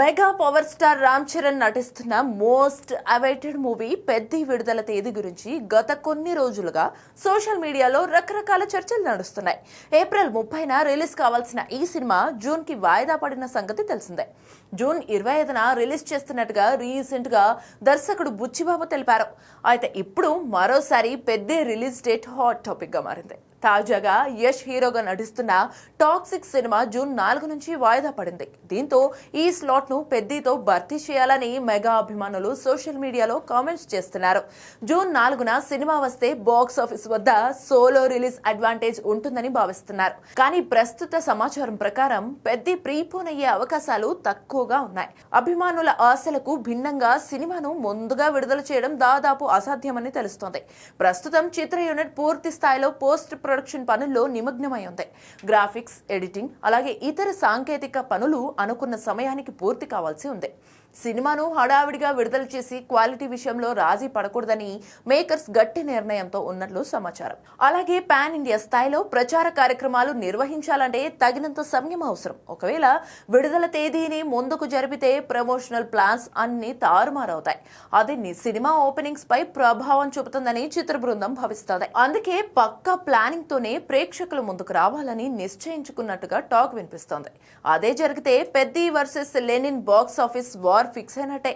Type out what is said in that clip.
Mega power star Ram Charan నటిస్తున్న most awaited movie Peddi విడుదల తేదీ గురించి గత కొన్ని రోజులుగా సోషల్ మీడియాలో రకరకాల చర్చలు నడుస్తున్నాయి. ఏప్రిల్ 30న రిలీజ్ కావాల్సిన ఈ సినిమా జూన్ కి వాయిదా పడిన సంగతి తెలిసిందే. జూన్ 25న రిలీజ్ చేస్తున్నట్టుగా రీసెంట్ గా దర్శకుడు బుచ్చిబాబు తెలిపారు. అయితే ఇప్పుడు మరోసారి Peddi release date hot topic గా మారింది. తాజాగా యష్ హీరోగా నటిస్తున్న టాక్సిక్ సినిమా జూన్ 4 నుంచి వాయిదా పడింది. దీంతో ఈ స్లాట్ ను పెద్దితో భర్తీ చేయాలని మెగా అభిమానులు సోషల్ మీడియాలో కామెంట్స్ చేస్తున్నారు. జూన్ 4న సినిమా వస్తే బాక్స్ ఆఫీస్ వద్ద సోలో రిలీజ్ అడ్వాంటేజ్ ఉంటుందని భావిస్తున్నారు. కానీ ప్రస్తుత సమాచారం ప్రకారం పెద్ది ప్రీపోన్ అయ్యే అవకాశాలు తక్కువగా ఉన్నాయి. అభిమానుల ఆశలకు భిన్నంగా సినిమాను ముందుగా విడుదల చేయడం దాదాపు అసాధ్యమని తెలుస్తోంది. ప్రస్తుతం చిత్ర యూనిట్ పూర్తి స్థాయిలో పోస్ట్ ప్రొడక్షన్ పనుల్లో నిమగ్నమై ఉంది. గ్రాఫిక్స్, ఎడిటింగ్ అలాగే ఇతర సాంకేతిక పనులు అనుకున్న సమయానికి పూర్తి కావాల్సి ఉంది. సినిమాను హడావిడిగా విడుదల చేసి క్వాలిటీ విషయంలో రాజీ పడకూడదని మేకర్స్ గట్టి నిర్ణయంతో ఉన్నట్లు సమాచారం. అలాగే పాన్ ఇండియా స్థాయిలో ప్రచార కార్యక్రమాలు నిర్వహించాలంటే తగినంత సమయం అవసరం. ఒకవేళ విడుదల తేదీని ముందుకు జరిపితే ప్రమోషనల్ ప్లాన్స్ అన్ని తారుమారవుతాయి. అది సినిమా ఓపెనింగ్స్ పై ప్రభావం చూపుతుందని చిత్ర బృందం భావిస్తోంది. అందుకే పక్కా ప్లానింగ్ తోనే ప్రేక్షకుల ముందుకు రావాలని నిశ్చయించుకున్నట్టుగా టాక్ వినిపిస్తోంది. అదే జరిగితే Peddi versus Lenin box office war fix అయినట్టే.